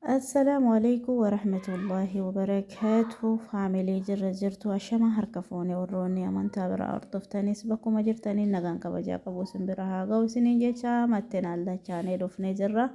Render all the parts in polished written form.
السلام عليكم ورحمة الله وبركاته. فاميلي جرجرتو أشما هركفوني وروني أمانتا برا أرطفتني سبكو مجرتني نغان كبجا قبو سنبرها غوسنين جيشا متنا الله چاني رفني جرة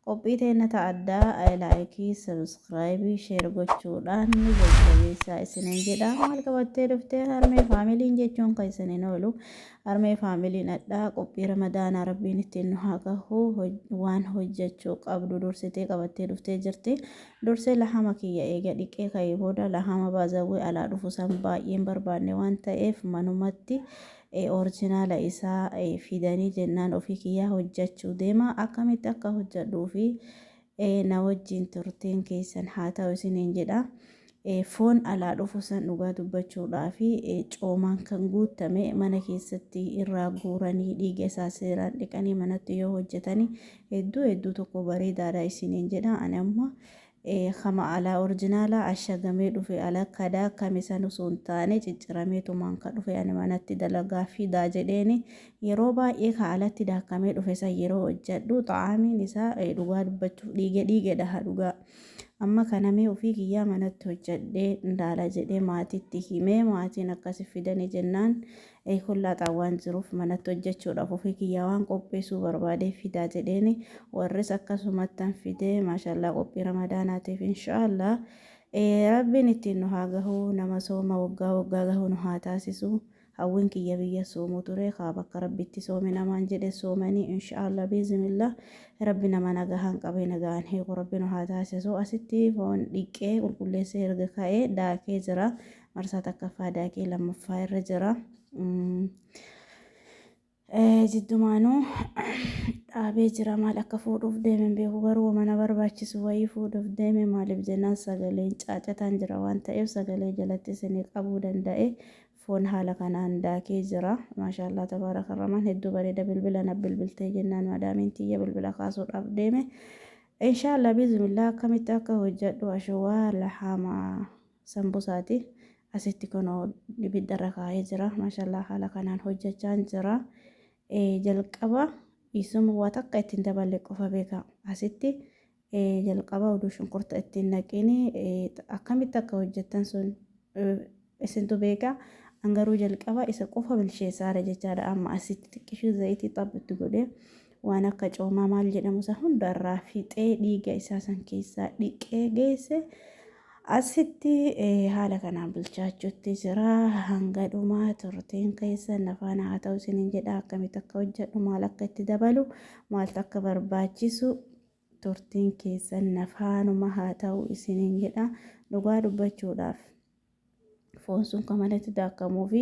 قبيتين نتعدى لايكي سبسكرايبي شير gochuudhaan jajjabeessaa isiniin jedha maal qabattee dhuftee harmee faamiliin jechuun kan isiniin oolu harmee faamiliin addaa qophii ramadaanaa rabbiin ittiin nu haa gahu waan hojjechuu qabdu dursitee qabattee dhuftee jirti dursee lahama kiyya eega dhiqee ka'ee booda lahama baazawwee alaa dhufu san baay'een barbaanne waan ta'eef manumatti orijinaala isaa fidanii jennaan ofii kiyyaa hojjechuu deema akkamitti akka hojjedhuu fi na wajjin turtiin keessan haa ta'u isiniin jedha. Foon alaa dhufu san dhugaa dubbachuudhaa fi coomaan kan guutame mana keessatti irraa guuranii dhiiga isaa seeraan dhiqanii manatti yoo hojjetanii hedduu tokko bareedaadha isiniin jedha. Ani amma kama alaa orijinaala ashagamee dhufe ala kadaa kamisan osoo hin taane cicciramee tumaan kan dhufe ani manatti dalagaa fidaa jedheeni yeroo baay'ee ka alatti daakamee dhufe san yeroo hojjedhu xaa'amiin isaa dhugaa dubbachuu dhiigedha dhugaa. Amma kanamee ofii kiyyaa manatti hojjedhee ndaala jedhee maatiitti himee maatiin akkasi fidanii jennaan kullaaxaa waan jiruuf manatti hojjechuudhaaf ofii kiyyaa waan qopheessuu barbaadee fidaa jedheeni warris akkasumattan fidee maashaallah qophii ramadaanaatiif inshaallah rabbiin ittiin nu haa gahu nama sooma waggaa gahu nu haa taasisu. Hawwiin kiyya biyya soomuu ture kaa bakka rabbitti soome namaan jedhe soomanii inshaallah biizinillah rabbi nama nagahaan qabee nagaan heeku rabbi nu haa taasisu. Asitti foon dhiqee qulqulleessee erga ka'ee daakee jira marsaa takkaffaa daakee lammaffaa irra jira. Jiddumaanuu dhaabee jira maal akka fuudhuuf deemen beeku garuu mana barbaachisu wayii fuudhuuf deeme maaliif jennaan sagaleen caacataan jira waan ta'eef sagalee jalatti isinii qabuu danda'e. Foon haala kanaan daakee jira maashaallah tabaaraka rahmaan hedduu bareeda bilbila na bilbiltee jennaan madaamiin tiyya bilbila kaasuudhaaf deeme inshaallah biizinillah akkamitti akka hojjedhu ashawaa lahama sambusaati asitti kunoo ibiddarra kaa'ee jira maashaallah haala kanaan hojjechaan jira. Jalqaba isuma waa takka ittiin dabalee qofa beeka asitti jalqaba oduu shunkurta ittiin naqini akkamitti akka hojjettan sun isintu beeka. Angaruu jalqaba isa qofa bilcheessaadha jechaadha amma asitti xiqqishuu zayitii xabbitti godhee waan akka coomaa maal jedhamu san hundarraa fixee dhiiga isaa san keessaa dhiqee geesse asitti haala kanaan bilchaachuutti jira hanga dhumaa turtiin keessan nafaan haa ta'u isiniin jedha akkamitti akka hojjedhu maal akka itti dabalu maaltu akka barbaachisu turtiin keessan nafaanuma haa ta'u isiniin jedha dhugaa dubbachuudhaaf. Foon sun kamalatti daakamuu fi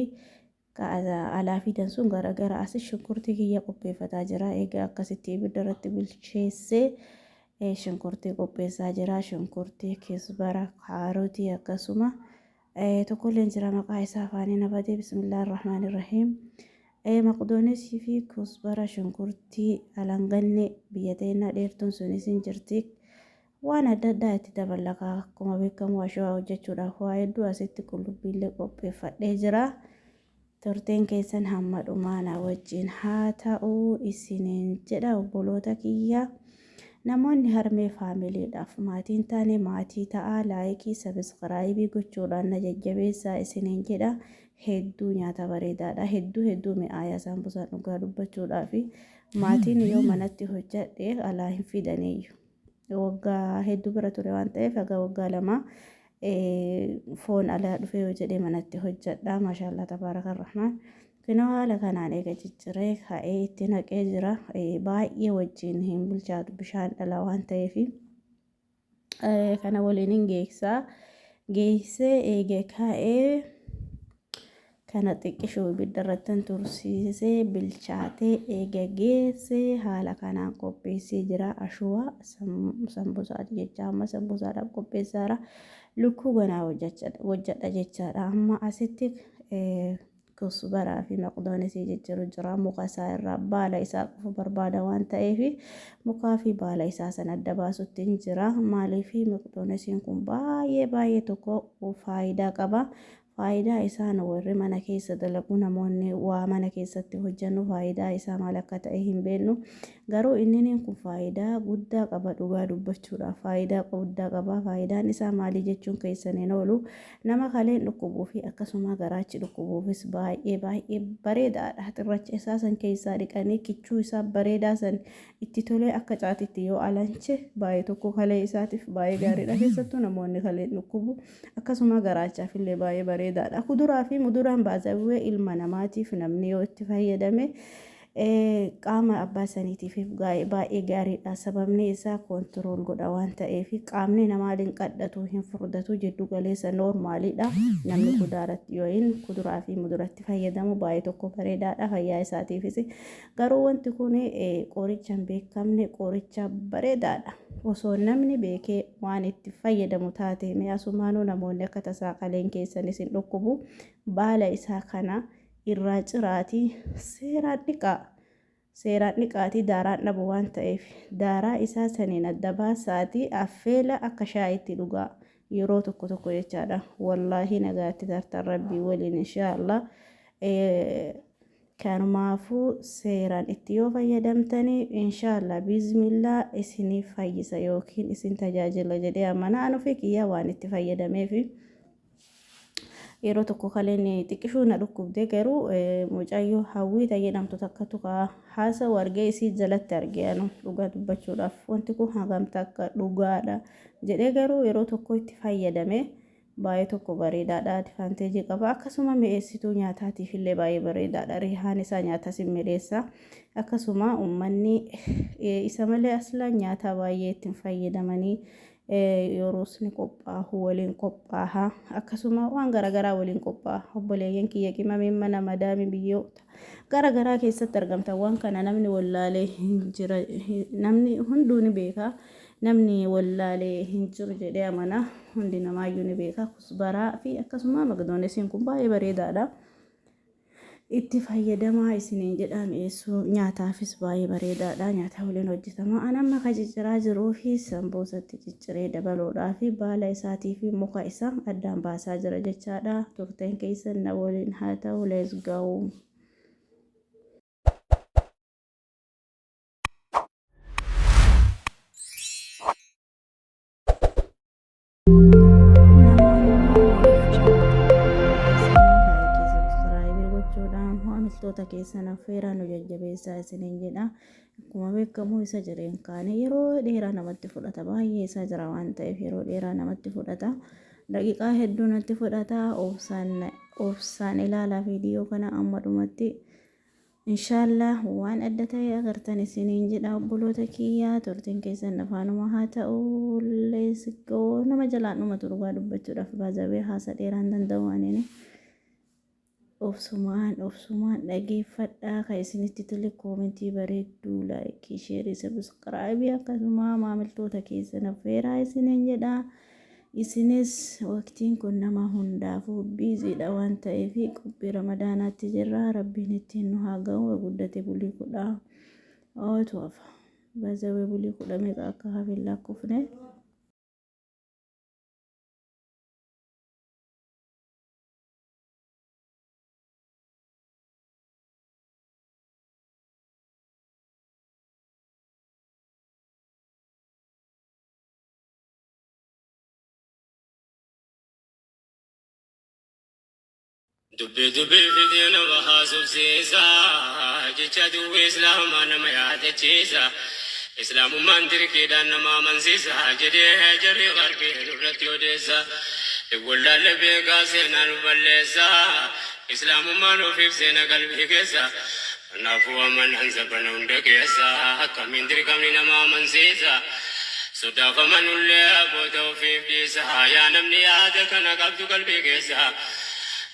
alaa fidan sun garagara asis shunkurtii kiyya qopheeffataa jira egaa akkasitti ibidda irratti bilcheessee shunkurtii qopheessaa jira shunkurtii kisbara kaarotii akkasuma tokkolleen jira maqaa isaa afaaniin abadee bismillahir rahmaanir rahiim maqdoonesii fi kisbara shunkurtii alanganne biyya teenna dheertuun sunis hin jirti. Waan adda addaa itti dabalataa akkuma beekamu ashawaa hojjechuudhaaf waa hedduu asitti qullubbiillee qopheeffadhee jira. Turtiin keessan hamma dhumaa na wajjin haa ta'u isiniin jedha obboloota kiyya. Namoonni harmee faamiliidhaaf maatiin taane maatii ta'aa laayikii sabiskiraayibii gochuudhaan na jajjabeessaa isiniin jedha. Hedduu nyaata bareedaadha hedduu mi'aayaa saambusaan dhugaa dubbachuudhaaf maatiin yoo manatti hojjedhe alaa hin fidaniyyuu. Waggaa hedduu bira ture waan ta'eef haga waggaa lama foon alaa dhufee yoo jedhee manatti hojjedha maashaallah tabaaraka rahmaan kunoo haala kanaan eega cicciree ka'ee itti naqee jira baay'ee wajjin hin bilchaatu bishaan dhala waan ta'eef kana waliin hin geessee eega ka'ee kana xiqqishuu ibidda irratti tursiisee bilchaatee eega geessee haala kanaan qopheessee jira ashawaa sambusaati jecha amma sambusaadhaaf qopheessaara lukkuu ganaa hojjedha jechaadha amma asitti kisbaraa fi maqdoonesii jijjiiru jira muka isaa irraa baala isaa qofa barbaada waan ta'eef mukaa fi baala isaa san adda baasutti jira maaliif maqdoonesiin kun baay'ee tokko faayidaa qaba. faayidaa isaan warri mana keessa dalagu namoonni waa mana keessatti hojjennu faayidaa isaa maal akka ta'e hin beeknu garuu inni kun faayidaa guddaa qaba dhugaa dubbachuudhaaf faayidaa guddaa qaba faayidaan isaa maali jechuun keessaniin oolu nama kaleen dhukkubuu fi akkasuma garaachi dhukkubuufis baay'ee bareedaadha xirracha isaa san keessaa dhiqanii kichuu isaa bareedaa san itti tolee akka caatitti yoo alanche baay'ee tokko kalee isaatiif baay'ee gaariidha keessattuu namoonni kaleen dhukkubu akkasuma garaachaaf illee baay'ee bareedaadha kuduraa fi muduraan baazawwee ilma namaatiif namni yoo itti fayyadame qaama abbaa saniitiif baay'ee gaariidha sababni isaa koontirool godha waan ta'eef qaamni namaaliin qadhatu hin furdatu jiddu galeessa noormaaliidha namni kuduraa fi muduratti fayyadamu baay'ee tokko bareedaadha fayyaa isaatiifis garuu wanti kun qoricha hin beekamne qoricha bareedaadha osoo namni beekee waan itti fayyadamu taate mi'aasumaanuu namoonni akka tasaa qaleen keessanis hin dhukkubu baala isaa kana irraa ciraatii seeraan dhiqaatii daaraan dhabu waan ta'eef daaraa isaa saniin adda baasaatii affeela akka shaayitti dhugaa yeroo tokko jechaadha wallaahi nagaatti tartaan rabbii waliin inshaallah kanumaafuu seeraan itti yoo fayyadamtanii inshaallah bismillah isiniif fayyisa yookiin isin tajaajila jedhee amanaan ofii kiyya waan itti fayyadameefi yeroo tokko kaleen xiqqishuu na dhukkubde garuu mucayyoo hawwii jedhamtu takkatu haasa wargee isii jalatti argeenu dhugaa dubbachuudhaaf wanti kun hagamta akka dhugaadha jedhee garuu yeroo tokko itti fayyadame baay'ee tokko bareedaadha advanteejii qaba akkasuma mi'eessituu nyaataatiif illee baay'ee bareedaadha rihaan isaa nyaata simmireessa akkasuma uummanni isa malee aslaan nyaata baay'ee ittiin fayyadamanii yeroos ni qophaahu waliin qophaaha akkasuma waan garagaraa waliin qophaaha obboleeyyan kiyya qimameen mana madaami biyyoota garagaraa keessatti argamta waan kana namni wallaalee hin jira namni hunduu ni beeka namni wallaalee hin jiru jedhee amana hundi namaayyuu ni beeka kusbaraa fi akkasuma magdoonesiin kun baay'ee bareedaadha itti fayyadamaa isiniin jedhame nyaataafis baay'ee bareedaadha nyaata waliin hojjetama anamma ka cicciraa jiruu fi samboosatti cicciree dabaluudhaa fi baala isaatii fi muka isaa addaan baasaa jira jechaadha turteen keessan na waliin haa ta'u let's go Toota keessan affeeraan nu jajjabeessaa isiniin jedha akkuma beekamu isa jireen kaane yeroo dheeraa namatti fudhata baay'ee isaa jira waan ta'eef yeroo dheeraa namatti fudhata daqiiqaa hedduu natti fudhata obsaan ilaalaa viidiyoo kana amma dhumatti inshaallah waan adda ta'e agartan isiniin jedha obboloota kiyyaa turtiin keessan afaanuma haa ta'u leesgoo nama jalaan dhumatu dhugaa dubbachuudhaaf baazawee haasa dheeraan danda'u anini obsumaan dhageeffadhaa kan isinitti tole koomentii bareedduu laayikii sheerii sabskraayibii akkasuma maamiltoota keessan affeeraa isiniin jedha isinis waqtiin kun nama hundaafuu biiziidha waan ta'eef qophii ramadaanaatti jirra rabbiin ittiin nu haa ga'u guddate bulii kudha ootuuf baazawee bulii kudha meeqa akka hafin lakkoofne dubbi fidiina bahaa subsiisa jecha duwwee islaamaa nama yaadachiisa islaamummaan dirqiidhaan nama amansiisa jedhee jarri qalbii irratti odeessa wallaalle beekaa seenaan balleessa islaamummaan ofiif seena qalbii keessa kanaafuu amanaan sabana hunda keessa akkamiin dirqamni nama amansiisa sodaafamanullee abboota ofiif dhiisa yaa namni yaada kana qabdu qalbii keessa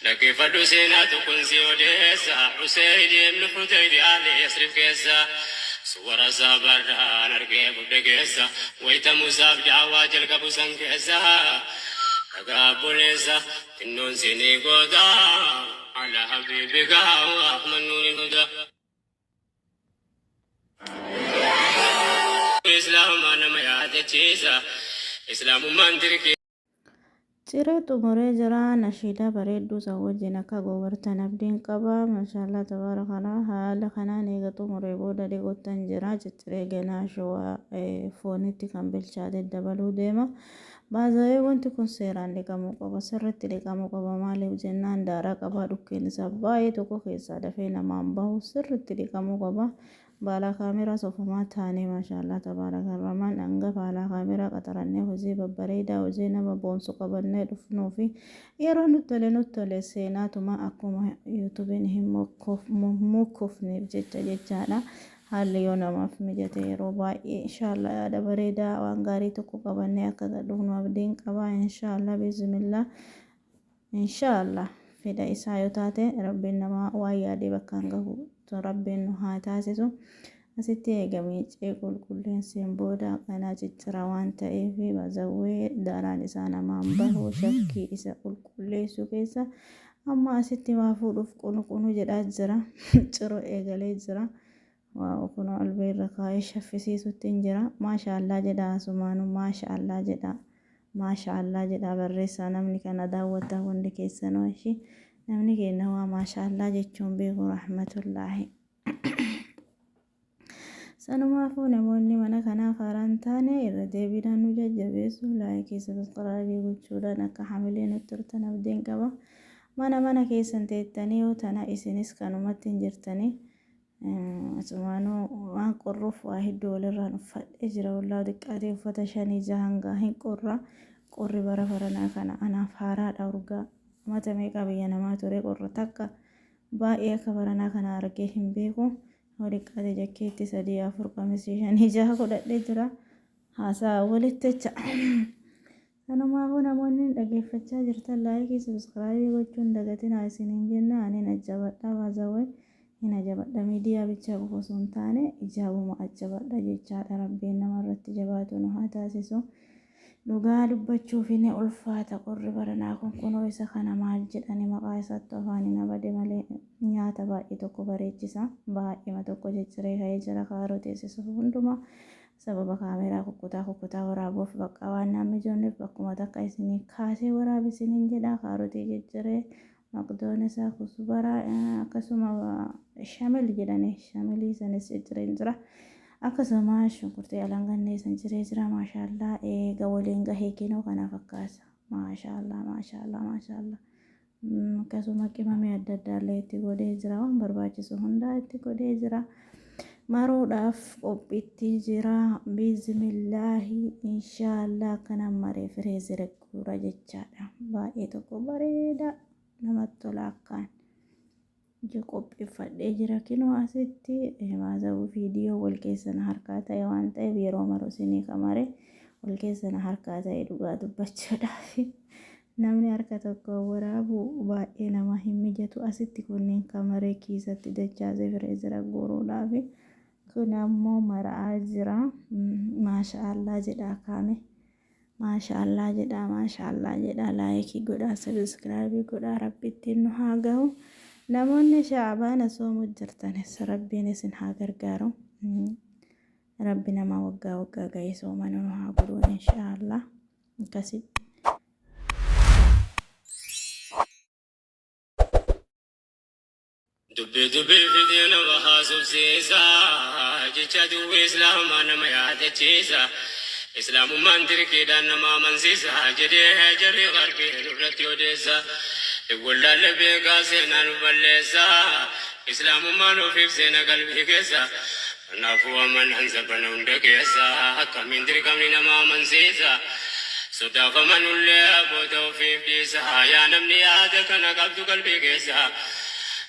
لكيفدو سينات كنسي وديسا حسين بن حديد علي يسرف كيسا صور صابر نرقيب بدكيسا ويت مصاب جواج القبو سنكيسا تقابو ليسا تنون سيني قودا على حبيبك وأحمد نور الهدى إسلام أنا ما يعد تشيسا إسلام من تركي Ciree xumuree jira nashiidaa bareedduu isa wajjin akka goobartan abdiin qaba maashaallah tabaarakallah haala kanaan eega xumuree booda dhiqotan jira cicciree ganaa shawaa foonitti kan bilchaate dabaluu deema baazawee wanti kun seeraan dhiqamuu qaba sirriitti dhiqamuu qaba maaliif jennaan daaraa qabaa dhukkeen isaa baay'ee tokko keessaa dafee namaan bahu sirriitti dhiqamuu qaba baala kaameraa sofumaa taanee maashaallah tabaarakarramaan hanga baala kaameraa qaxarannee hojii babbareedaa hojii nama boonsu qabannee dhufnuu fi yeroo nutti tole seenaatuma akkuma yuutuubiin hin mokkofneef jechaadha haalli yoo namaaf mijate yeroo baay'ee inshaallah yaada bareedaa waan gaarii tokko qabannee akka gadhuufnu abdiin qabaa inshaallah bismillah inshaallah fedha isaa yoo taate rabbiin namaa waan yaadee bakkaan gahu rabbiin nu haa taasisu asitti eegamee cee qulqulleesseen booda kanaa ciccira waan ta'eef bazawwee daaraan isaa namaan bahu shakkii isa qulqulleessu keessa amma asitti waa fuudhuuf qunu jedhaa jira ciroo eegalee jira waa kun albeerra kaa'ee shaffisiisutti hin jira maashaallah jedha asumaanu maashaallah jedha barreessaa namni kana daawwataa hundi keessanoo ishii namni keenya waa maashaallah jechuun beeku rahmatullaahi sanumaafuu namoonni mana kanaaf haaraan taane irra deebiidhaan nu jajjabeessu laayikii sabskraayibii gochuudhaan akka hamilee nutti turtan abdiin qaba mana keessan teettanii yoo tana isinis kanumatti hin jirtanii asumaanuu waan qorruuf waa hedduu walirraan uffadhee jira wallaa xiqqaatee uffata 5-6 hanga hin qorri bara baranaa kana anaaf haaraadha urgaa mata meeqa biyya namaa ture qorra takka baay'ee akka baranaa kana argee hin beeku xiqqaatee jakkeetti 3-4 qamisii 5-6 godhadhee jira haasaa walitti jecha sanumaafuu namoonni dhageeffachaa jirtan laayikii sabskraayibii gochuun dagatinaa isiniin jenna ani ajjabadha baazawee hin ajabadha miidiyaa bichaa qofa osoo hin taane ijaabuma ajjabadha jechaadha rabbiin namarratti jabaatu nu haa taasisu dhugaa dubbachuuf ni ulfaata qorri baranaa kunoo isa kana maal jedhani maqaa isaatti afaaniin abade malee nyaata baay'ee tokko bareechisa baay'eema tokko cicciree ka'ee jira kaaroo teessisu hundumaa sababa kaameraa kukkutaa waraabuuf bakka waan namni joonneef bakkuma takka isinii kaasee waraabisiniin jedha kaarootii cicciree maqdoon isaa kusubara akkasuma shamil jedhanii shamilii sanis ciccireen jira akkasuma shunkurtii alangannee san jiree jira maashaallah eega waliin gahee kinoo kana fakkaasa maashaallah akkasuma qimamee adda addaallee itti godhee jira waan barbaachisu hundaa itti godhee jira maruudhaaf qophiitti jira bismillaahi inshaallah kana maree firee zireekuura jechaadha baay'ee tokko bareeda namatti tola akkaan qopheeffadhee jira kinoo asitti baazawuu viidiyoo wal keessana harkaa ta'e waan ta'eef yeroo maru isinii kamare wal keessana harkaa ta'e dhugaa dubbachuudhaaf namni harka tokko waraabu baay'ee nama hin mijatu asitti kunneen kamaree kiisatti dachaasee firee jira guuruudhaaf kun ammoo mara'aa jira maashaallah jedha kaame maashaallah jedha laayikii godhaa sabskraayibii godhaa rabbitti nu haa gahu namoonni shaabaana soomuu jirtanis rabbiin isin haa gargaaru rabbi nama waggaa ga'ee sooman nu haa godhu inshaallah akkasi dubbi fideena bahaa subsiisa jecha duwwee islaamaa nama yaadachiisa islaamummaan dirqiidhaan nama amansiisa jedhee jarri qalbii irratti odeessa wallaalle beekaa seenaan balleessa islaamummaan ofiif seena qalbii keessa kanaafuu amanaan sabana hunda keessa akkamiin dirqamni nama amansiisa sodaafamanullee booda ofiif dhiisa yaa namni yaada kana qabdu qalbii keessa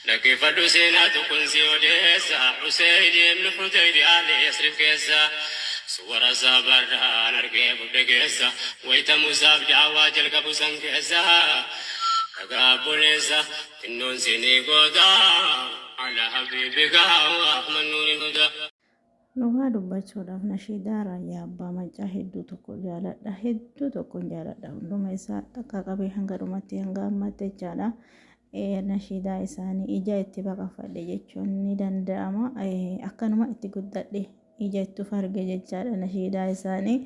dhaggeeffadhu seenaa tokkoon si odeessa Huseyn ibn Hudayr Ali Yasrib keessa suwara sabarraan argee budde keessa wayita Musaaf daawaa jalqabu san keessa dhagaa buleessa xinnoon sinii gooda ala habiibika Ahmad Nuurin Huda dhugaa dubbachuudhaaf nashiidaa raayyaa abbaa macaa hedduu tokko jaaladha hunduma isaa takka qabee hanga dhumatti hanga ammaatti jechaadha nashiidaa isaanii ija itti baqafadhe jechuun ni danda'ama akkanuma itti guddadhe ijattu farge jechaadha nashiidaa isaanii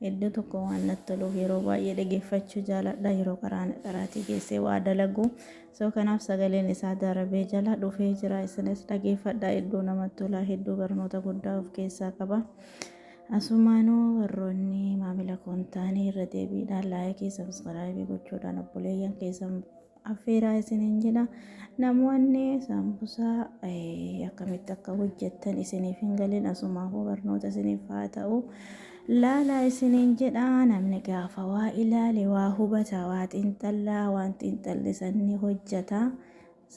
iddoo tokko waan natti toluuf yeroo baay'ee dhageeffachuu jaaladha yeroo qaraatii geessee waa dalagu soo kanaaf sagaleen isaa darabee jala dhufee jira isinis dhageeffadhaa iddoo namatti tolaa hedduu barnoota guddaa of keessaa qaba asumaanoo warroonni maamila kontaanii irra deebiidhaan laayikii sabskraayibii gochuudhaan obboleeyyan keessan affeeraa isiniin jedha namoonni sambusaa akkamitti akka hojjettan isiniif hin galin asumaafuu barnoota isiniif haa ta'u laalaa isiniin jedha namni gaafa waa ilaale waa hubata waa xiinxallaa waan xiinxallisanni hojjeta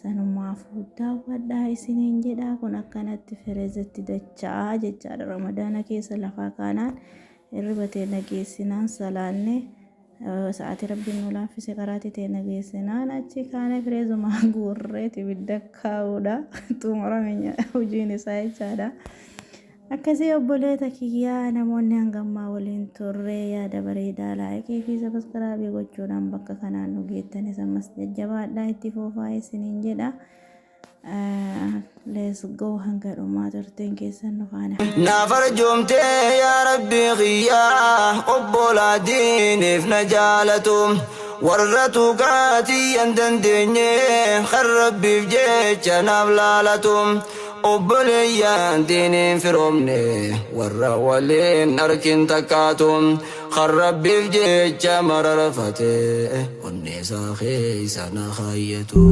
sanumaafuu daawwadhaa isiniin jedha kun akkanatti fireezetti dachaa jechaadha ramadaana keessa lafaa kaanaan irribatee nageessinaan salaanne sa'aatii rabbiin nu laaffise qaraatii ta'e nageessinaan achi kaane fireezumaa guurreeti ibidda kaa'uudha xumuramenya hojiin isaa jechaadha akkasii obboleeta kiyyaa namoonni hangammaa waliin turree yaada bareedaa laayikii fi sabskraayibii gochuudhaan bakka kanaan nu geettanis ammas jajjabaadhaa itti fufaa isiniin jedha let's go hanga dhumaa turteen keessan nu faana naafar joomtee yaa rabbi qiyyaa obbolaa diiniif na jaalatu warra tuqaatii an dandeenye kan rabbiif jecha naaf laalatu obboleeyyan diiniin firoomne warra waliin arkin takkaatu kan rabbiif jecha mararfate onneesaa keessa na kaayyatu